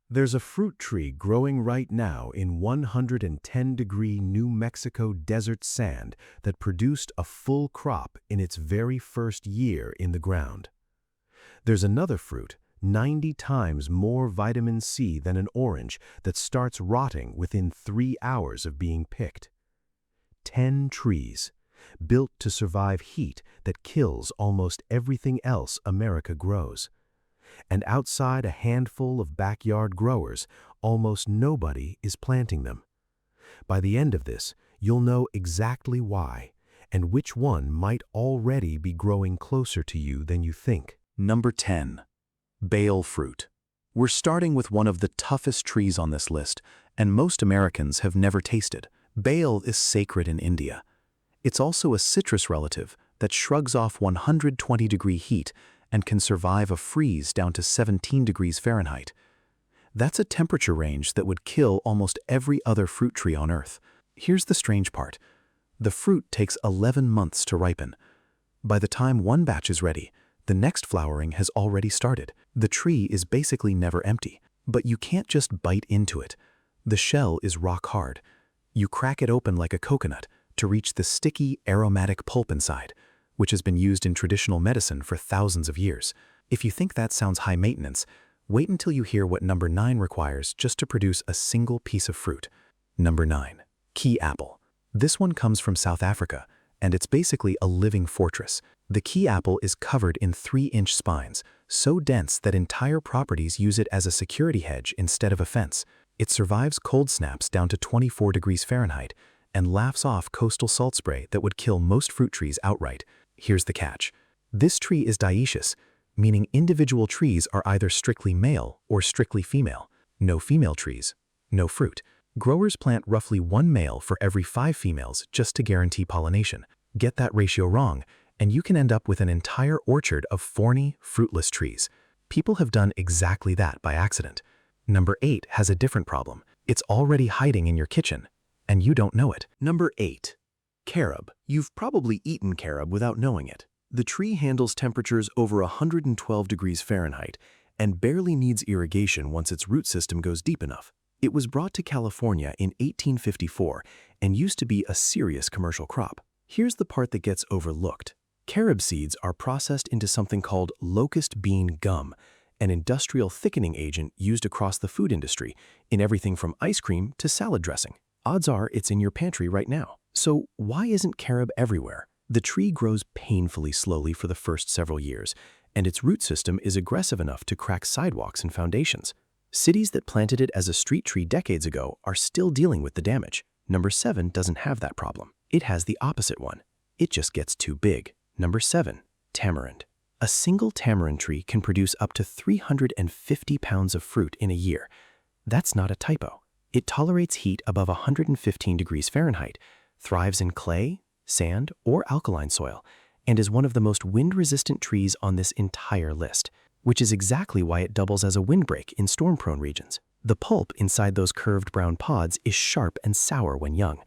There's a fruit tree growing right now in 110-degree New Mexico desert sand that produced a full crop in its very first year in the ground. There's another fruit, 90 times more vitamin C than an orange, that starts rotting within 3 hours of being picked. 10 trees, built to survive heat that kills almost everything else America grows. And outside a handful of backyard growers, almost nobody is planting them. By the end of this, you'll know exactly why, and which one might already be growing closer to you than you think. Number 10. Bael fruit. We're starting with one of the toughest trees on this list, and most Americans have never tasted. Bael is sacred in India. It's also a citrus relative that shrugs off 120-degree heat and can survive a freeze down to 17 degrees Fahrenheit. That's a temperature range that would kill almost every other fruit tree on Earth. Here's the strange part. The fruit takes 11 months to ripen. By the time one batch is ready, the next flowering has already started. The tree is basically never empty, but you can't just bite into it. The shell is rock hard. You crack it open like a coconut to reach the sticky, aromatic pulp inside, which has been used in traditional medicine for thousands of years. If you think that sounds high maintenance, wait until you hear what number 9 requires just to produce a single piece of fruit. Number 9. Kei apple. This one comes from South Africa, and it's basically a living fortress. The Kei apple is covered in 3-inch spines, so dense that entire properties use it as a security hedge instead of a fence. It survives cold snaps down to 24 degrees Fahrenheit and laughs off coastal salt spray that would kill most fruit trees outright. Here's the catch. This tree is dioecious, meaning individual trees are either strictly male or strictly female. No female trees, no fruit. Growers plant roughly 1 male for every 5 females just to guarantee pollination. Get that ratio wrong, and you can end up with an entire orchard of thorny, fruitless trees. People have done exactly that by accident. Number 8 has a different problem. It's already hiding in your kitchen, and you don't know it. Number 8. Carob. You've probably eaten carob without knowing it. The tree handles temperatures over 112 degrees Fahrenheit and barely needs irrigation once its root system goes deep enough. It was brought to California in 1854 and used to be a serious commercial crop. Here's the part that gets overlooked. Carob seeds are processed into something called locust bean gum, an industrial thickening agent used across the food industry in everything from ice cream to salad dressing. Odds are it's in your pantry right now. So why isn't carob everywhere? The tree grows painfully slowly for the first several years, and its root system is aggressive enough to crack sidewalks and foundations. Cities that planted it as a street tree decades ago are still dealing with the damage. Number 7 doesn't have that problem. It has the opposite one. It just gets too big. Number 7. Tamarind. A single tamarind tree can produce up to 350 pounds of fruit in a year. That's not a typo. It tolerates heat above 115 degrees Fahrenheit, thrives in clay, sand, or alkaline soil, and is one of the most wind-resistant trees on this entire list, which is exactly why it doubles as a windbreak in storm-prone regions. The pulp inside those curved brown pods is sharp and sour when young,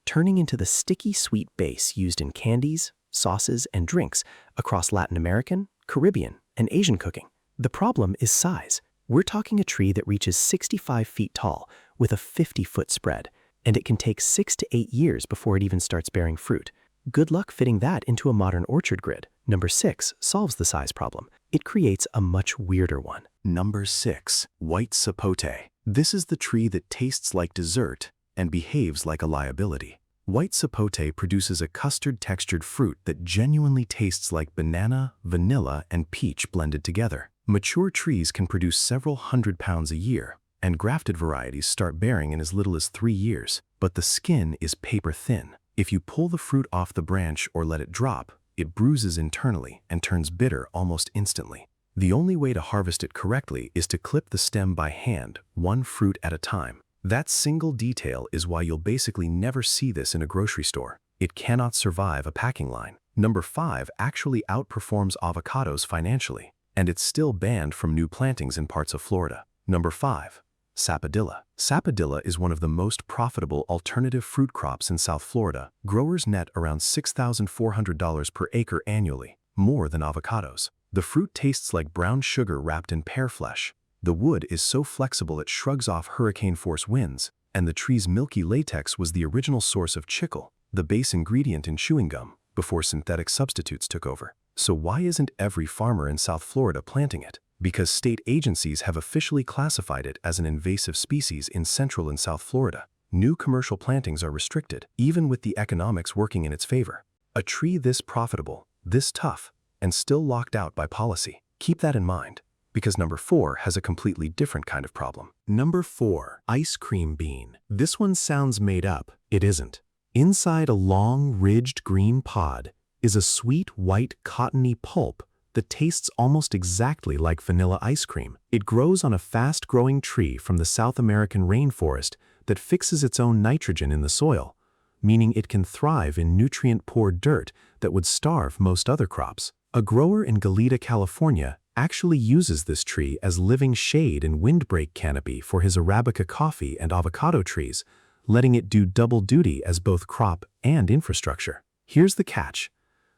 turning into the sticky sweet base used in candies, sauces, and drinks across Latin American, Caribbean, and Asian cooking. The problem is size. We're talking a tree that reaches 65 feet tall with a 50-foot spread, and it can take 6 to 8 years before it even starts bearing fruit. Good luck fitting that into a modern orchard grid. Number 6 solves the size problem. It creates a much weirder one. Number 6. White sapote. This is the tree that tastes like dessert and behaves like a liability. White sapote produces a custard-textured fruit that genuinely tastes like banana, vanilla, and peach blended together. Mature trees can produce several hundred pounds a year, and grafted varieties start bearing in as little as 3 years. But the skin is paper thin. If you pull the fruit off the branch or let it drop, it bruises internally and turns bitter almost instantly. The only way to harvest it correctly is to clip the stem by hand, one fruit at a time. That single detail is why you'll basically never see this in a grocery store. It cannot survive a packing line. Number 5 actually outperforms avocados financially, and it's still banned from new plantings in parts of Florida. Number 5. Sapodilla. Sapodilla is one of the most profitable alternative fruit crops in South Florida. Growers net around $6,400 per acre annually, more than avocados. The fruit tastes like brown sugar wrapped in pear flesh, The wood is so flexible it shrugs off hurricane-force winds, and the tree's milky latex was the original source of chicle, the base ingredient in chewing gum, before synthetic substitutes took over. So why isn't every farmer in South Florida planting it? Because state agencies have officially classified it as an invasive species in Central and South Florida. New commercial plantings are restricted, even with the economics working in its favor. A tree this profitable, this tough, and still locked out by policy. Keep that in mind, because number 4 has a completely different kind of problem. Number 4, ice cream bean. This one sounds made up. It isn't. Inside a long, ridged green pod is a sweet, white, cottony pulp that tastes almost exactly like vanilla ice cream. It grows on a fast-growing tree from the South American rainforest that fixes its own nitrogen in the soil, meaning it can thrive in nutrient-poor dirt that would starve most other crops. A grower in Goleta, California, actually uses this tree as living shade and windbreak canopy for his Arabica coffee and avocado trees, letting it do double duty as both crop and infrastructure. Here's the catch.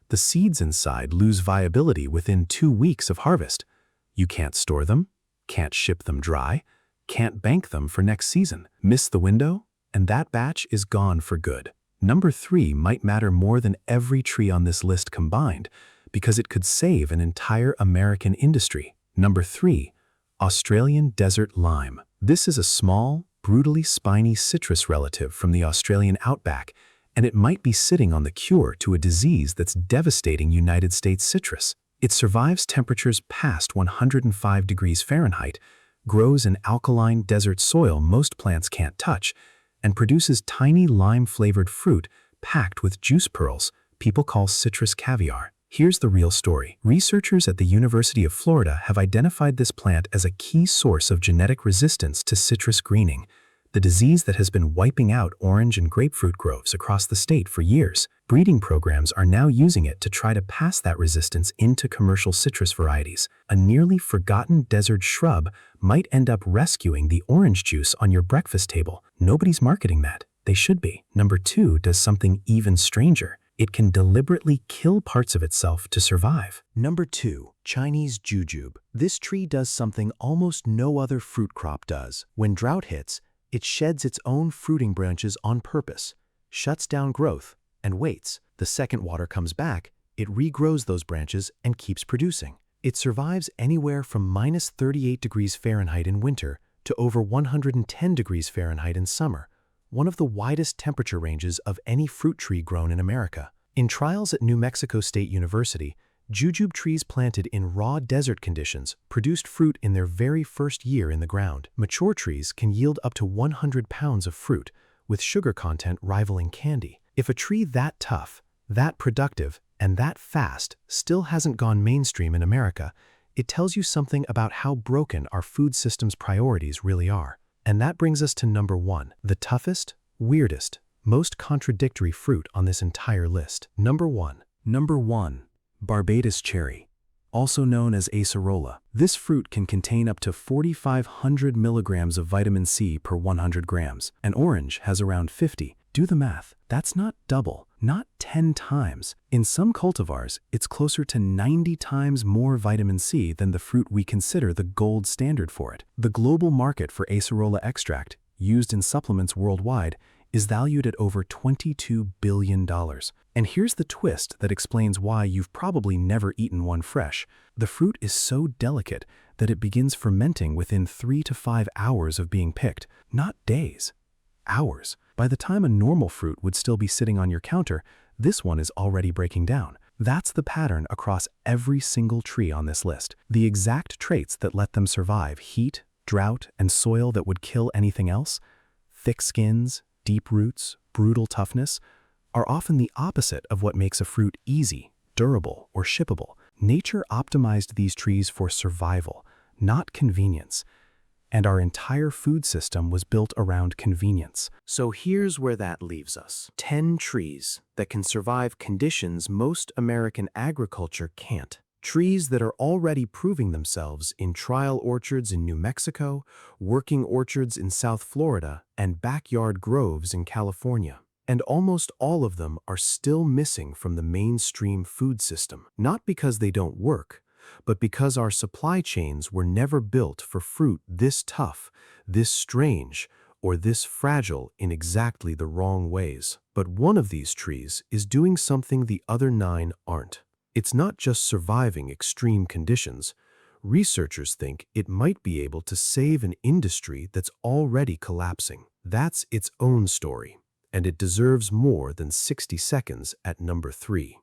The seeds inside lose viability within 2 weeks of harvest. You can't store them, can't ship them dry, can't bank them for next season. Miss the window, and that batch is gone for good. Number 3 might matter more than every tree on this list combined, because it could save an entire American industry. Number 3, Australian desert lime. This is a small, brutally spiny citrus relative from the Australian outback, and it might be sitting on the cure to a disease that's devastating United States citrus. It survives temperatures past 105 degrees Fahrenheit, grows in alkaline desert soil most plants can't touch, and produces tiny lime-flavored fruit packed with juice pearls people call citrus caviar. Here's the real story. Researchers at the University of Florida have identified this plant as a key source of genetic resistance to citrus greening, the disease that has been wiping out orange and grapefruit groves across the state for years. Breeding programs are now using it to try to pass that resistance into commercial citrus varieties. A nearly forgotten desert shrub might end up rescuing the orange juice on your breakfast table. Nobody's marketing that. They should be. Number 2 does something even stranger. It can deliberately kill parts of itself to survive. Number 2, Chinese Jujube. This tree does something almost no other fruit crop does. When drought hits, it sheds its own fruiting branches on purpose, shuts down growth, and waits. The second water comes back, it regrows those branches and keeps producing. It survives anywhere from -38 degrees Fahrenheit in winter to over 110 degrees Fahrenheit in summer, one of the widest temperature ranges of any fruit tree grown in America. In trials at New Mexico State University, jujube trees planted in raw desert conditions produced fruit in their very first year in the ground. Mature trees can yield up to 100 pounds of fruit, with sugar content rivaling candy. If a tree that tough, that productive, and that fast still hasn't gone mainstream in America, it tells you something about how broken our food system's priorities really are. And that brings us to number 1, the toughest, weirdest, most contradictory fruit on this entire list. Number 1, Barbados Cherry, also known as Acerola. This fruit can contain up to 4,500 milligrams of vitamin C per 100 grams. An orange has around 50. Do the math. That's not double, not 10 times. In some cultivars, it's closer to 90 times more vitamin C than the fruit we consider the gold standard for it. The global market for Acerola extract, used in supplements worldwide, is valued at over $22 billion. And here's the twist that explains why you've probably never eaten one fresh. The fruit is so delicate that it begins fermenting within 3 to 5 hours of being picked, not days, hours. By the time a normal fruit would still be sitting on your counter, this one is already breaking down. That's the pattern across every single tree on this list. The exact traits that let them survive heat, drought, and soil that would kill anything else, thick skins, deep roots, brutal toughness, are often the opposite of what makes a fruit easy, durable, or shippable. Nature optimized these trees for survival, not convenience. And our entire food system was built around convenience. So here's where that leaves us. 10 trees that can survive conditions most American agriculture can't. Trees that are already proving themselves in trial orchards in New Mexico, working orchards in South Florida, and backyard groves in California. And almost all of them are still missing from the mainstream food system, not because they don't work, But because our supply chains were never built for fruit this tough, this strange, or this fragile in exactly the wrong ways. But one of these trees is doing something the other 9 aren't. It's not just surviving extreme conditions. Researchers think it might be able to save an industry that's already collapsing. That's its own story, and it deserves more than 60 seconds at number 3.